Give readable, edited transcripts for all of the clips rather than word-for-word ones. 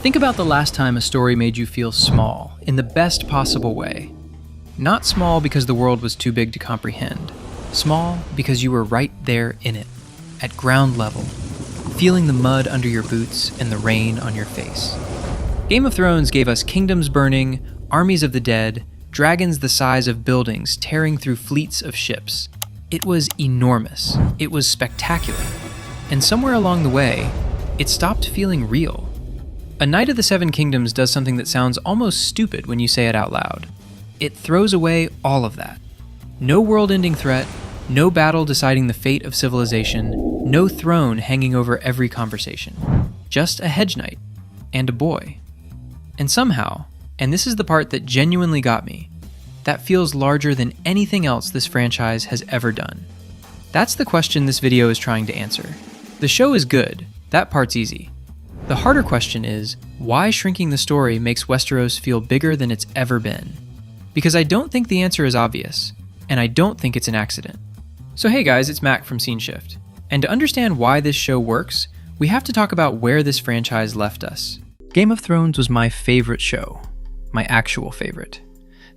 Think about the last time a story made you feel small, in the best possible way. Not small because the world was too big to comprehend. Small because you were right there in it, at ground level, feeling the mud under your boots and the rain on your face. Game of Thrones gave us kingdoms burning, armies of the dead, dragons the size of buildings tearing through fleets of ships. It was enormous. It was spectacular. And somewhere along the way, it stopped feeling real. A Knight of the Seven Kingdoms does something that sounds almost stupid when you say it out loud. It throws away all of that. No world-ending threat, no battle deciding the fate of civilization, no throne hanging over every conversation. Just a hedge knight and a boy. And somehow, and this is the part that genuinely got me, that feels larger than anything else this franchise has ever done. That's the question this video is trying to answer. The show is good, that part's easy. The harder question is, why shrinking the story makes Westeros feel bigger than it's ever been? Because I don't think the answer is obvious, and I don't think it's an accident. So hey guys, it's Mac from Scene Shift. And to understand why this show works, we have to talk about where this franchise left us. Game of Thrones was my favorite show. My actual favorite.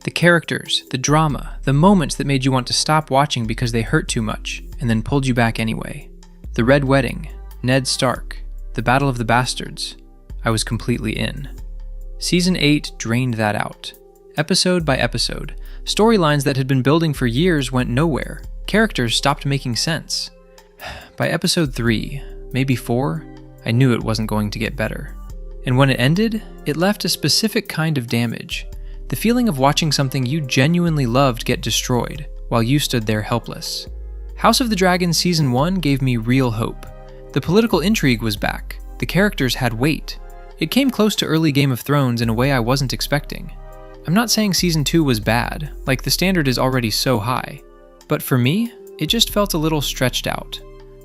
The characters, the drama, the moments that made you want to stop watching because they hurt too much, and then pulled you back anyway. The Red Wedding, Ned Stark, the Battle of the Bastards. I was completely in. Season 8 drained that out. Episode by episode, storylines that had been building for years went nowhere. Characters stopped making sense. By episode 3, maybe 4, I knew it wasn't going to get better. And when it ended, it left a specific kind of damage. The feeling of watching something you genuinely loved get destroyed, while you stood there helpless. House of the Dragon Season 1 gave me real hope. The political intrigue was back. The characters had weight. It came close to early Game of Thrones in a way I wasn't expecting. I'm not saying Season 2 was bad, like the standard is already so high. But for me, it just felt a little stretched out.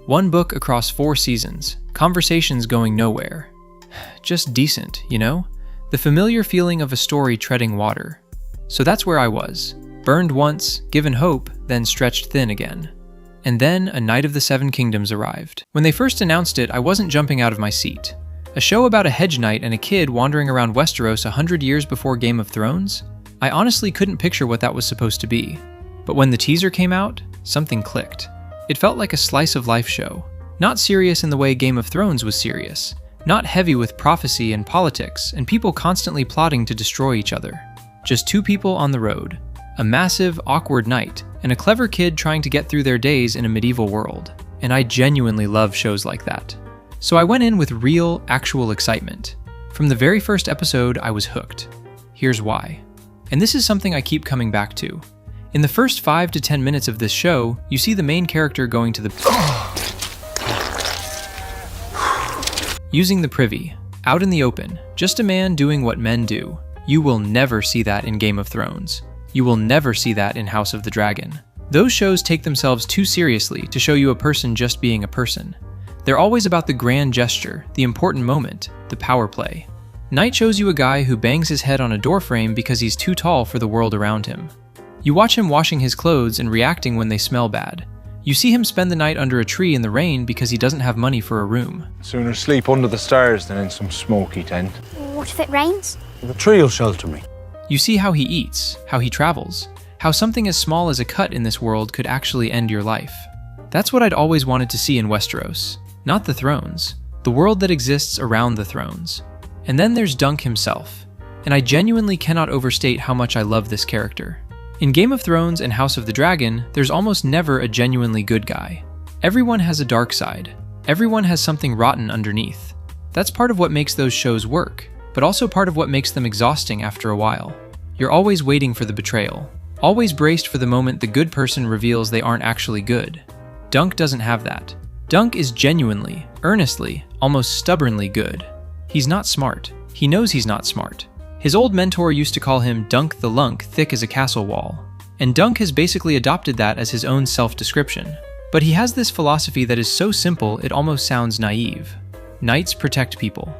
One book across 4 seasons, conversations going nowhere. Just decent, you know? The familiar feeling of a story treading water. So that's where I was. Burned once, given hope, then stretched thin again. And then A Knight of the Seven Kingdoms arrived. When they first announced it, I wasn't jumping out of my seat. A show about a hedge knight and a kid wandering around Westeros 100 years before Game of Thrones? I honestly couldn't picture what that was supposed to be. But when the teaser came out, something clicked. It felt like a slice of life show. Not serious in the way Game of Thrones was serious. Not heavy with prophecy and politics and people constantly plotting to destroy each other. Just 2 people on the road. A massive, awkward knight, and a clever kid trying to get through their days in a medieval world. And I genuinely love shows like that. So I went in with real, actual excitement. From the very first episode, I was hooked. Here's why. And this is something I keep coming back to. In the first 5 to 10 minutes of this show, you see the main character going to the using the privy, out in the open, just a man doing what men do. You will never see that in Game of Thrones. You will never see that in House of the Dragon. Those shows take themselves too seriously to show you a person just being a person. They're always about the grand gesture, the important moment, the power play. Knight shows you a guy who bangs his head on a doorframe because he's too tall for the world around him. You watch him washing his clothes and reacting when they smell bad. You see him spend the night under a tree in the rain because he doesn't have money for a room. Sooner sleep under the stars than in some smoky tent. What if it rains? The tree will shelter me. You see how he eats, how he travels, how something as small as a cut in this world could actually end your life. That's what I'd always wanted to see in Westeros. Not the thrones, the world that exists around the thrones. And then there's Dunk himself. And I genuinely cannot overstate how much I love this character. In Game of Thrones and House of the Dragon, there's almost never a genuinely good guy. Everyone has a dark side. Everyone has something rotten underneath. That's part of what makes those shows work, but also part of what makes them exhausting after a while. You're always waiting for the betrayal, always braced for the moment the good person reveals they aren't actually good. Dunk doesn't have that. Dunk is genuinely, earnestly, almost stubbornly good. He's not smart. He knows he's not smart. His old mentor used to call him Dunk the Lunk, thick as a castle wall. And Dunk has basically adopted that as his own self-description. But he has this philosophy that is so simple it almost sounds naive. Knights protect people.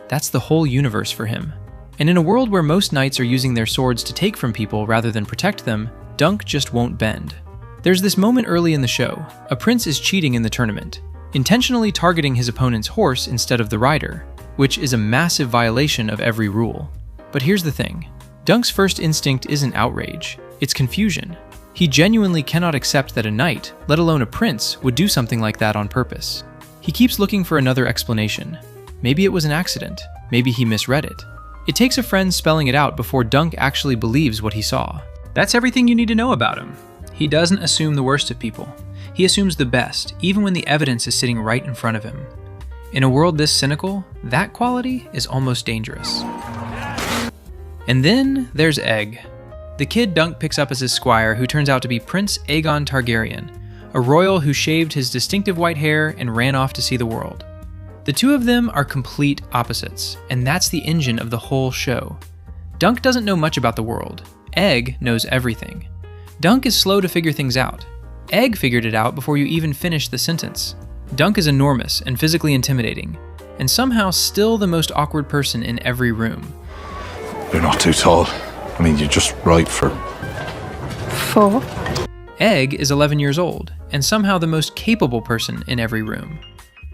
That's the whole universe for him. And in a world where most knights are using their swords to take from people rather than protect them, Dunk just won't bend. There's this moment early in the show. A prince is cheating in the tournament, intentionally targeting his opponent's horse instead of the rider. which is a massive violation of every rule. But here's the thing. Dunk's first instinct isn't outrage, it's confusion. He genuinely cannot accept that a knight, let alone a prince, would do something like that on purpose. He keeps looking for another explanation. Maybe it was an accident. Maybe he misread it. It takes a friend spelling it out before Dunk actually believes what he saw. That's everything you need to know about him. He doesn't assume the worst of people. He assumes the best, even when the evidence is sitting right in front of him. In a world this cynical, that quality is almost dangerous. And then there's Egg, the kid Dunk picks up as his squire, who turns out to be Prince Aegon Targaryen, a royal who shaved his distinctive white hair and ran off to see the world. The two of them are complete opposites, and that's the engine of the whole show. Dunk doesn't know much about the world. Egg knows everything. Dunk is slow to figure things out. Egg figured it out before you even finished the sentence. Dunk is enormous and physically intimidating, and somehow still the most awkward person in every room. You're not too tall. I mean, you're just right for... 4. Egg is 11 years old, and somehow the most capable person in every room.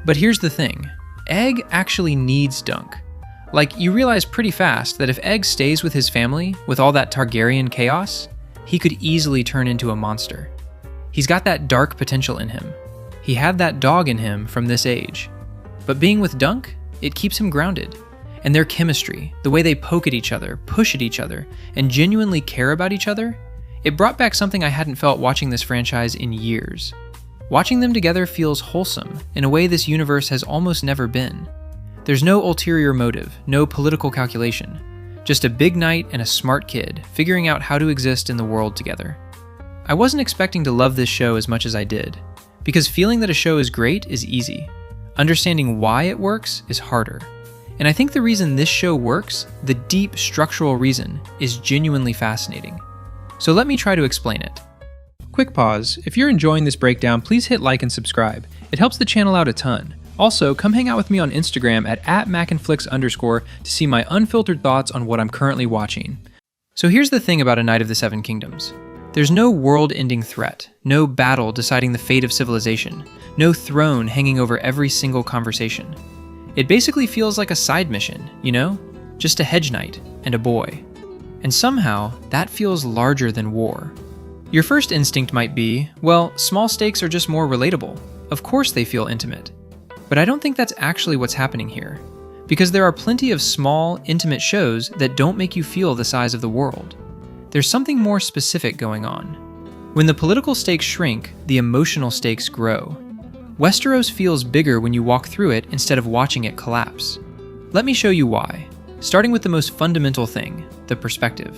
But here's the thing. Egg actually needs Dunk. Like, you realize pretty fast that if Egg stays with his family, with all that Targaryen chaos, he could easily turn into a monster. He's got that dark potential in him. He had that dog in him from this age. But being with Dunk, it keeps him grounded. And their chemistry, the way they poke at each other, push at each other, and genuinely care about each other, it brought back something I hadn't felt watching this franchise in years. Watching them together feels wholesome in a way this universe has almost never been. There's no ulterior motive, no political calculation, just a big knight and a smart kid figuring out how to exist in the world together. I wasn't expecting to love this show as much as I did, because feeling that a show is great is easy. Understanding why it works is harder. And I think the reason this show works, the deep structural reason, is genuinely fascinating. So let me try to explain it. Quick pause. If you're enjoying this breakdown, please hit like and subscribe. It helps the channel out a ton. Also, come hang out with me on Instagram at @macandflix_ to see my unfiltered thoughts on what I'm currently watching. So here's the thing about A Knight of the Seven Kingdoms. There's no world-ending threat, no battle deciding the fate of civilization, no throne hanging over every single conversation. It basically feels like a side mission, you know? Just a hedge knight and a boy. And somehow, that feels larger than war. Your first instinct might be, well, small stakes are just more relatable. Of course they feel intimate. But I don't think that's actually what's happening here. Because there are plenty of small, intimate shows that don't make you feel the size of the world. There's something more specific going on. When the political stakes shrink, the emotional stakes grow. Westeros feels bigger when you walk through it instead of watching it collapse. Let me show you why, starting with the most fundamental thing, the perspective.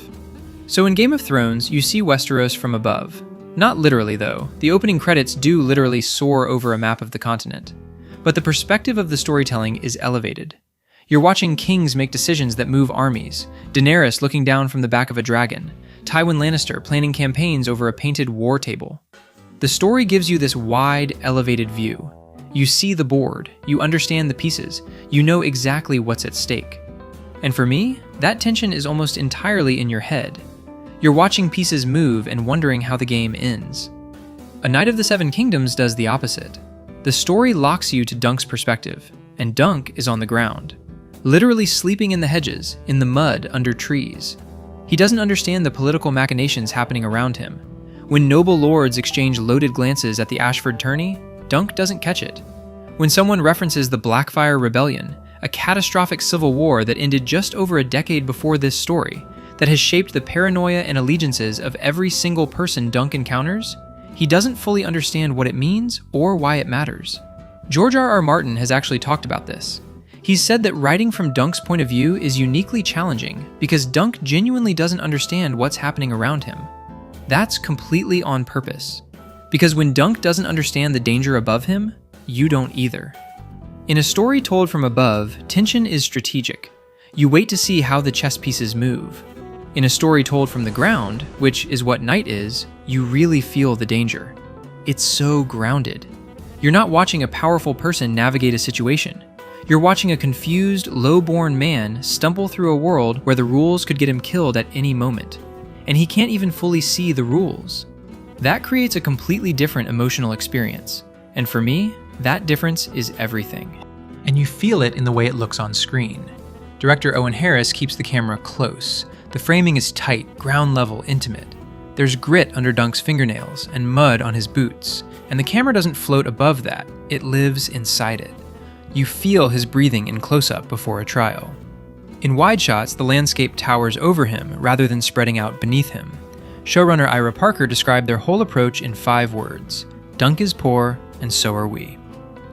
So in Game of Thrones, you see Westeros from above. Not literally though, the opening credits do literally soar over a map of the continent. But the perspective of the storytelling is elevated. You're watching kings make decisions that move armies, Daenerys looking down from the back of a dragon, Tywin Lannister planning campaigns over a painted war table. The story gives you this wide, elevated view. You see the board, you understand the pieces, you know exactly what's at stake. And for me, that tension is almost entirely in your head. You're watching pieces move and wondering how the game ends. A Knight of the Seven Kingdoms does the opposite. The story locks you to Dunk's perspective, and Dunk is on the ground, literally sleeping in the hedges, in the mud under trees. He doesn't understand the political machinations happening around him. When noble lords exchange loaded glances at the Ashford tourney, Dunk doesn't catch it. When someone references the Blackfire Rebellion, a catastrophic civil war that ended just over a decade before this story, that has shaped the paranoia and allegiances of every single person Dunk encounters, he doesn't fully understand what it means or why it matters. George R.R. Martin has actually talked about this. He's said that writing from Dunk's point of view is uniquely challenging because Dunk genuinely doesn't understand what's happening around him. That's completely on purpose. Because when Dunk doesn't understand the danger above him, you don't either. In a story told from above, tension is strategic. You wait to see how the chess pieces move. In a story told from the ground, which is what Knight is, you really feel the danger. It's so grounded. You're not watching a powerful person navigate a situation. You're watching a confused, low-born man stumble through a world where the rules could get him killed at any moment. And he can't even fully see the rules. That creates a completely different emotional experience. And for me, that difference is everything. and you feel it in the way it looks on screen. Director Owen Harris keeps the camera close. The framing is tight, ground level, intimate. There's grit under Dunk's fingernails and mud on his boots, and the camera doesn't float above that, it lives inside it. You feel his breathing in close-up before a trial. In wide shots, the landscape towers over him rather than spreading out beneath him. Showrunner Ira Parker described their whole approach in 5 words: Dunk is poor, and so are we.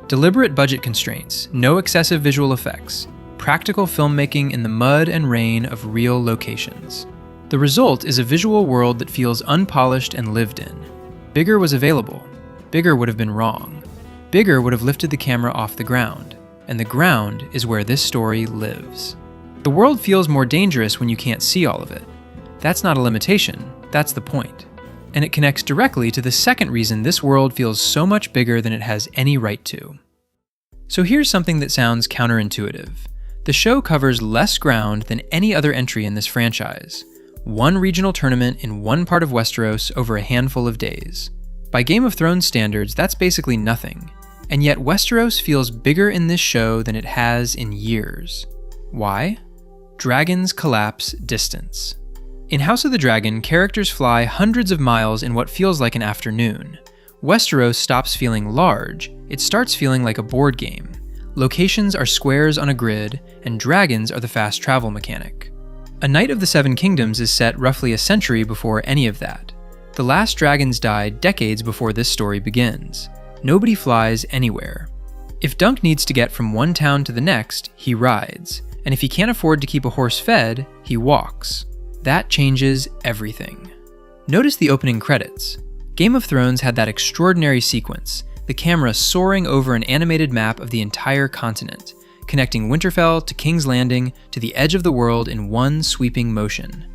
Deliberate budget constraints, no excessive visual effects, practical filmmaking in the mud and rain of real locations. The result is a visual world that feels unpolished and lived in. Bigger was available. Bigger would have been wrong. Bigger would have lifted the camera off the ground, and the ground is where this story lives. The world feels more dangerous when you can't see all of it. That's not a limitation, that's the point. And it connects directly to the second reason this world feels so much bigger than it has any right to. So here's something that sounds counterintuitive. The show covers less ground than any other entry in this franchise. One regional tournament in one part of Westeros over a handful of days. By Game of Thrones standards, that's basically nothing. And yet Westeros feels bigger in this show than it has in years. Why? Dragons collapse distance. In House of the Dragon, characters fly hundreds of miles in what feels like an afternoon. Westeros stops feeling large, it starts feeling like a board game. Locations are squares on a grid, and dragons are the fast travel mechanic. A Knight of the Seven Kingdoms is set roughly a century before any of that. The last dragons died decades before this story begins. Nobody flies anywhere. If Dunk needs to get from one town to the next, he rides. And if he can't afford to keep a horse fed, he walks. That changes everything. Notice the opening credits. Game of Thrones had that extraordinary sequence, the camera soaring over an animated map of the entire continent, connecting Winterfell to King's Landing to the edge of the world in one sweeping motion.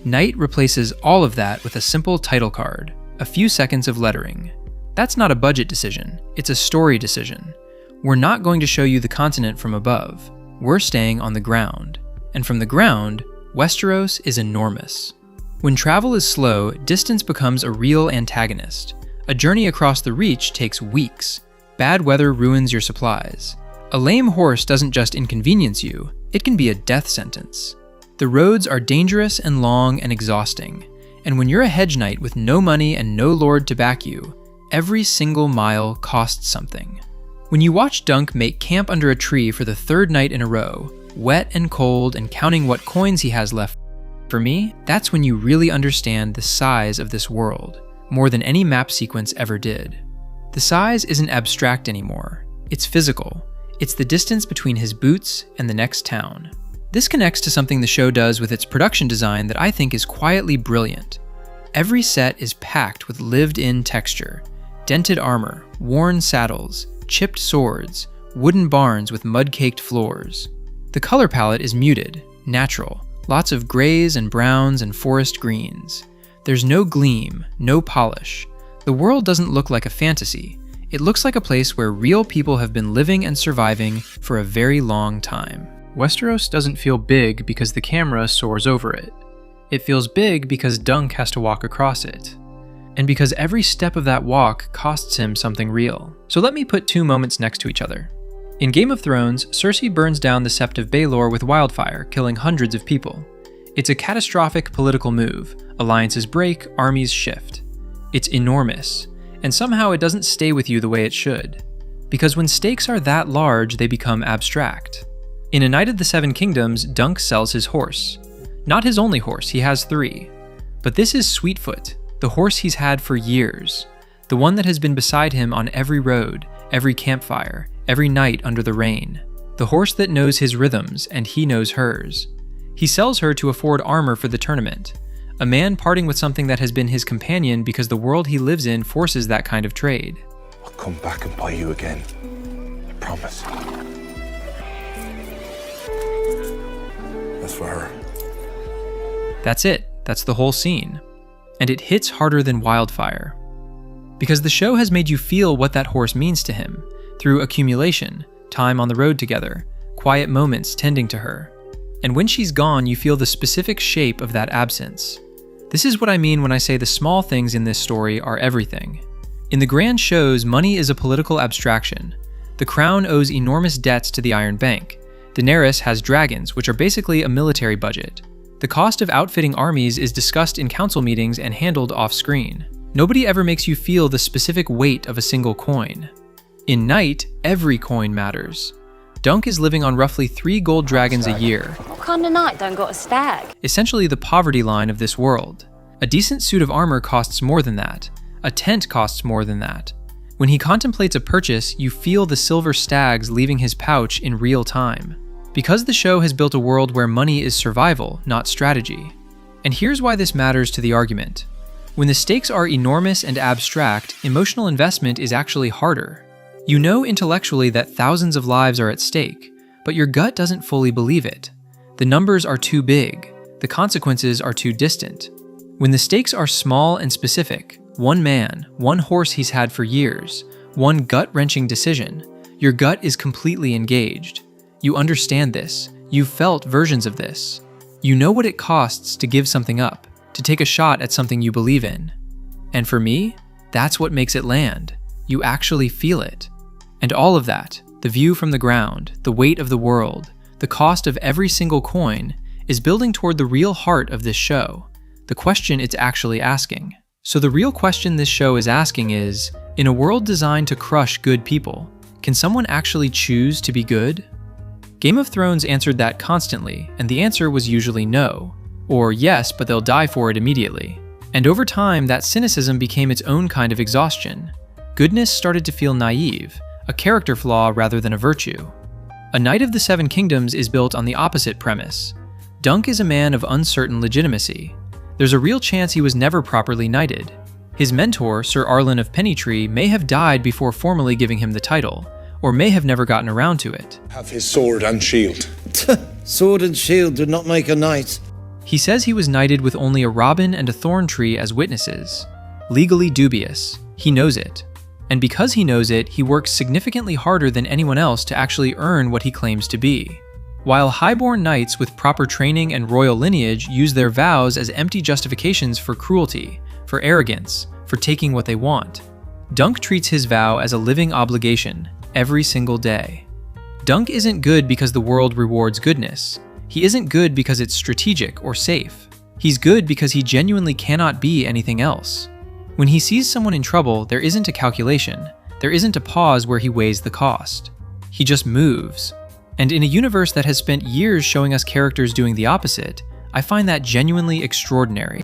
Night replaces all of that with a simple title card, a few seconds of lettering. That's not a budget decision, it's a story decision. We're not going to show you the continent from above. We're staying on the ground. And from the ground, Westeros is enormous. When travel is slow, distance becomes a real antagonist. A journey across the Reach takes weeks. Bad weather ruins your supplies. A lame horse doesn't just inconvenience you, it can be a death sentence. The roads are dangerous and long and exhausting. And when you're a hedge knight with no money and no lord to back you, every single mile costs something. When you watch Dunk make camp under a tree for the 3rd night in a row, wet and cold and counting what coins he has left, for me, that's when you really understand the size of this world, more than any map sequence ever did. The size isn't abstract anymore, it's physical. It's the distance between his boots and the next town. This connects to something the show does with its production design that I think is quietly brilliant. Every set is packed with lived-in texture, dented armor, worn saddles, chipped swords, wooden barns with mud-caked floors. The color palette is muted, natural, lots of grays and browns and forest greens. There's no gleam, no polish. The world doesn't look like a fantasy. It looks like a place where real people have been living and surviving for a very long time. Westeros doesn't feel big because the camera soars over it. It feels big because Dunk has to walk across it. And because every step of that walk costs him something real. So let me put 2 moments next to each other. In Game of Thrones, Cersei burns down the Sept of Baelor with wildfire, killing hundreds of people. It's a catastrophic political move. Alliances break, armies shift. It's enormous, and somehow it doesn't stay with you the way it should. Because when stakes are that large, they become abstract. In A Knight of the Seven Kingdoms, Dunk sells his horse. Not his only horse, he has 3. But this is Sweetfoot, the horse he's had for years. The one that has been beside him on every road, every campfire, every night under the rain. The horse that knows his rhythms, and he knows hers. He sells her to afford armor for the tournament. A man parting with something that has been his companion because the world he lives in forces that kind of trade. I'll come back and buy you again. I promise. That's for her. That's it. That's the whole scene. And it hits harder than wildfire. Because the show has made you feel what that horse means to him, through accumulation, time on the road together, quiet moments tending to her. And when she's gone, you feel the specific shape of that absence. This is what I mean when I say the small things in this story are everything. In the grand shows, money is a political abstraction. The Crown owes enormous debts to the Iron Bank. Daenerys has dragons, which are basically a military budget. The cost of outfitting armies is discussed in council meetings and handled off-screen. Nobody ever makes you feel the specific weight of a single coin. In Night, every coin matters. Dunk is living on roughly 3 gold dragons a year. What kind of knight don't got a stag? Essentially the poverty line of this world. A decent suit of armor costs more than that. A tent costs more than that. When he contemplates a purchase, you feel the silver stags leaving his pouch in real time. Because the show has built a world where money is survival, not strategy. And here's why this matters to the argument. When the stakes are enormous and abstract, emotional investment is actually harder. You know intellectually that thousands of lives are at stake, but your gut doesn't fully believe it. The numbers are too big. The consequences are too distant. When the stakes are small and specific, one man, one horse he's had for years, one gut-wrenching decision, your gut is completely engaged. You understand this. You've felt versions of this. You know what it costs to give something up, to take a shot at something you believe in. And for me, that's what makes it land. You actually feel it. And all of that, the view from the ground, the weight of the world, the cost of every single coin, is building toward the real heart of this show, the question it's actually asking. So the real question this show is asking is, in a world designed to crush good people, can someone actually choose to be good? Game of Thrones answered that constantly, and the answer was usually no, or yes, but they'll die for it immediately. And over time, that cynicism became its own kind of exhaustion. Goodness started to feel naive, a character flaw rather than a virtue. A Knight of the Seven Kingdoms is built on the opposite premise. Dunk is a man of uncertain legitimacy. There's a real chance he was never properly knighted. His mentor, Sir Arlen of Pennytree, may have died before formally giving him the title, or may have never gotten around to it. Have his sword and shield. Sword and shield do not make a knight. He says he was knighted with only a robin and a thorn tree as witnesses. Legally dubious. He knows it. And because he knows it, he works significantly harder than anyone else to actually earn what he claims to be. While highborn knights with proper training and royal lineage use their vows as empty justifications for cruelty, for arrogance, for taking what they want, Dunk treats his vow as a living obligation, every single day. Dunk isn't good because the world rewards goodness. He isn't good because it's strategic or safe. He's good because he genuinely cannot be anything else. When he sees someone in trouble, there isn't a calculation. There isn't a pause where he weighs the cost. He just moves. And in a universe that has spent years showing us characters doing the opposite, I find that genuinely extraordinary.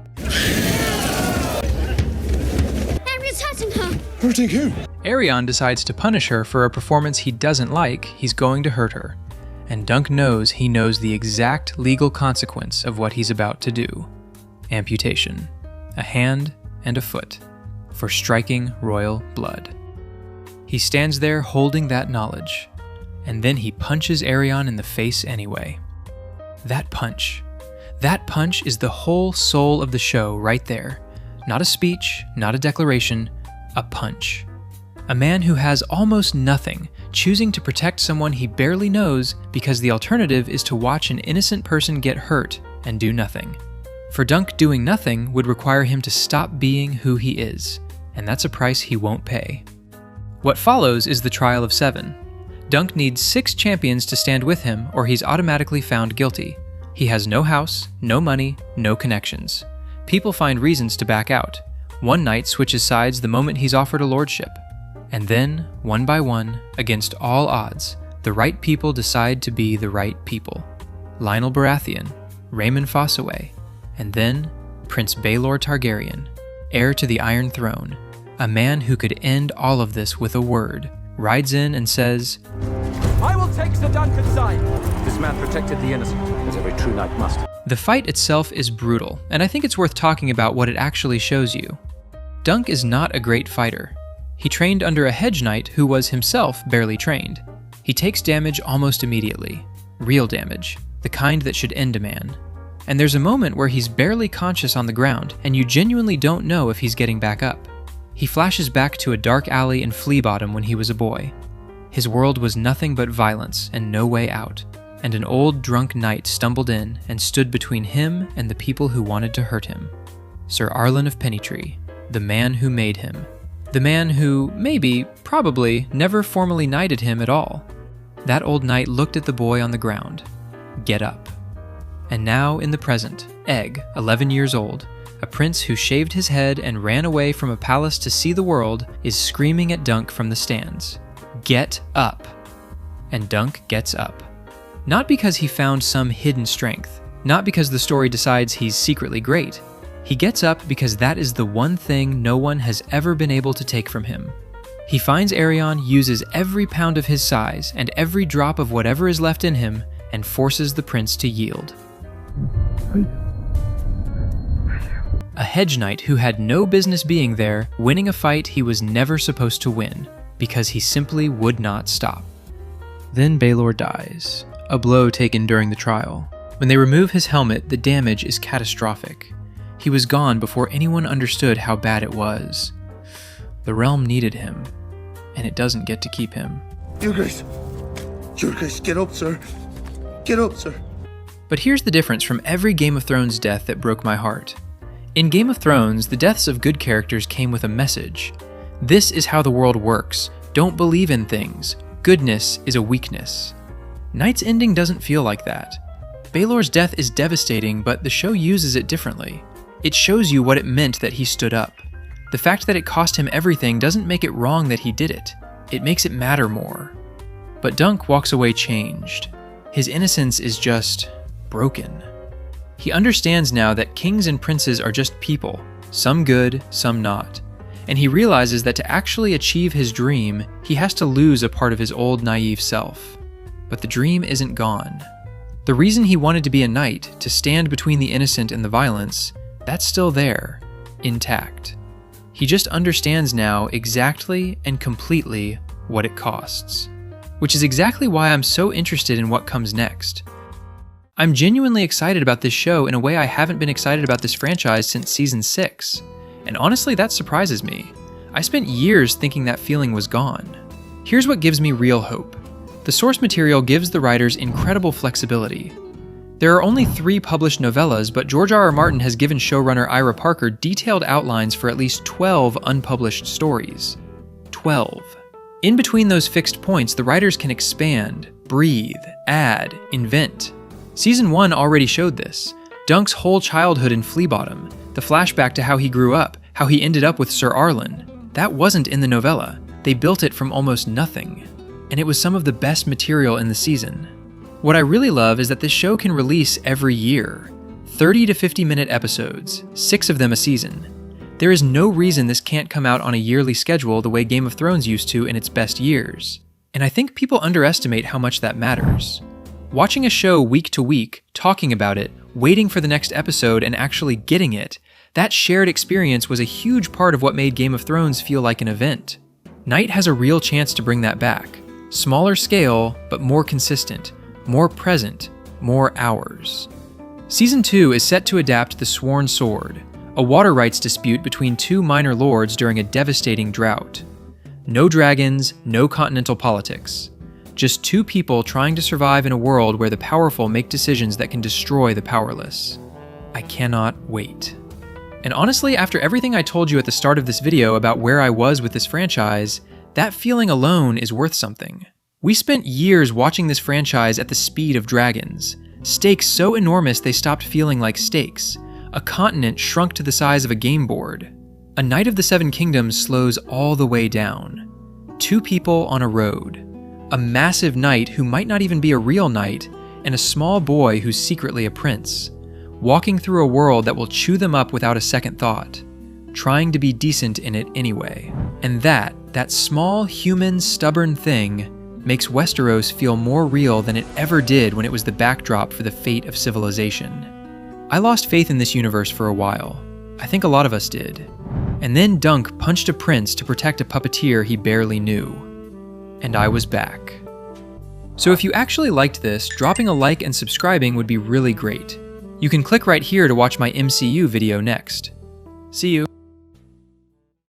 Harry's hurting her. Hurting who? Aerion decides to punish her for a performance he doesn't like. He's going to hurt her. And Dunk knows he knows the exact legal consequence of what he's about to do. Amputation. A hand and a foot. For striking royal blood. He stands there holding that knowledge. And then he punches Aerion in the face anyway. That punch is the whole soul of the show right there. Not a speech, not a declaration, a punch. A man who has almost nothing, choosing to protect someone he barely knows because the alternative is to watch an innocent person get hurt and do nothing. For Dunk, doing nothing would require him to stop being who he is, and that's a price he won't pay. What follows is the trial of 7. Dunk needs 6 champions to stand with him, or he's automatically found guilty. He has no house, no money, no connections. People find reasons to back out. One knight switches sides the moment he's offered a lordship. And then, one by one, against all odds, the right people decide to be the right people. Lionel Baratheon, Rhaemon Fossaway, and then Prince Baelor Targaryen, heir to the Iron Throne, a man who could end all of this with a word, rides in and says, I will take Sir Duncan's side. This man protected the innocent, as every true knight must. The fight itself is brutal, and I think it's worth talking about what it actually shows you. Dunk is not a great fighter. He trained under a hedge knight who was himself barely trained. He takes damage almost immediately. Real damage. The kind that should end a man. And there's a moment where he's barely conscious on the ground, and you genuinely don't know if he's getting back up. He flashes back to a dark alley in Flea Bottom when he was a boy. His world was nothing but violence and no way out, and an old drunk knight stumbled in and stood between him and the people who wanted to hurt him. Sir Arlen of Pennytree, the man who made him, The man who, maybe, probably, never formally knighted him at all. That old knight looked at the boy on the ground. Get up. And now, in the present, Egg, 11 years old, a prince who shaved his head and ran away from a palace to see the world, is screaming at Dunk from the stands. Get up. And Dunk gets up. Not because he found some hidden strength, not because the story decides he's secretly great. He gets up because that is the one thing no one has ever been able to take from him. He finds Aerion, uses every pound of his size and every drop of whatever is left in him, and forces the prince to yield. A hedge knight who had no business being there, winning a fight he was never supposed to win, because he simply would not stop. Then Baelor dies, a blow taken during the trial. When they remove his helmet, the damage is catastrophic. He was gone before anyone understood how bad it was. The realm needed him, and it doesn't get to keep him. You guys, get up, sir. Get up, sir. But here's the difference from every Game of Thrones death that broke my heart. In Game of Thrones, the deaths of good characters came with a message. This is how the world works. Don't believe in things. Goodness is a weakness. Night's ending doesn't feel like that. Baelor's death is devastating, but the show uses it differently. It shows you what it meant that he stood up. The fact that it cost him everything doesn't make it wrong that he did it. It makes it matter more. But Dunk walks away changed. His innocence is just broken. He understands now that kings and princes are just people, some good, some not. And he realizes that to actually achieve his dream, he has to lose a part of his old naive self. But the dream isn't gone. The reason he wanted to be a knight, to stand between the innocent and the violence, that's still there, intact. He just understands now exactly and completely what it costs. Which is exactly why I'm so interested in what comes next. I'm genuinely excited about this show in a way I haven't been excited about this franchise since season 6. And honestly, that surprises me. I spent years thinking that feeling was gone. Here's what gives me real hope. The source material gives the writers incredible flexibility. There are only 3 published novellas, but George R.R. Martin has given showrunner Ira Parker detailed outlines for at least 12 unpublished stories. 12. In between those fixed points, the writers can expand, breathe, add, invent. Season 1 already showed this. Dunk's whole childhood in Flea Bottom, the flashback to how he grew up, how he ended up with Sir Arlen. That wasn't in the novella. They built it from almost nothing. And it was some of the best material in the season. What I really love is that this show can release every year. 30 to 50-minute episodes, 6 of them a season. There is no reason this can't come out on a yearly schedule the way Game of Thrones used to in its best years. And I think people underestimate how much that matters. Watching a show week to week, talking about it, waiting for the next episode and actually getting it, that shared experience was a huge part of what made Game of Thrones feel like an event. Night has a real chance to bring that back. Smaller scale, but more consistent, more present, more hours. Season 2 is set to adapt The Sworn Sword, a water rights dispute between 2 minor lords during a devastating drought. No dragons, no continental politics. Just 2 people trying to survive in a world where the powerful make decisions that can destroy the powerless. I cannot wait. And honestly, after everything I told you at the start of this video about where I was with this franchise, that feeling alone is worth something. We spent years watching this franchise at the speed of dragons. Stakes so enormous they stopped feeling like stakes. A continent shrunk to the size of a game board. A Knight of the Seven Kingdoms slows all the way down. 2 people on a road. A massive knight who might not even be a real knight, and a small boy who's secretly a prince. Walking through a world that will chew them up without a second thought. Trying to be decent in it anyway. And that small, human, stubborn thing makes Westeros feel more real than it ever did when it was the backdrop for the fate of civilization. I lost faith in this universe for a while. I think a lot of us did. And then Dunk punched a prince to protect a puppeteer he barely knew. And I was back. So if you actually liked this, dropping a like and subscribing would be really great. You can click right here to watch my MCU video next. See you.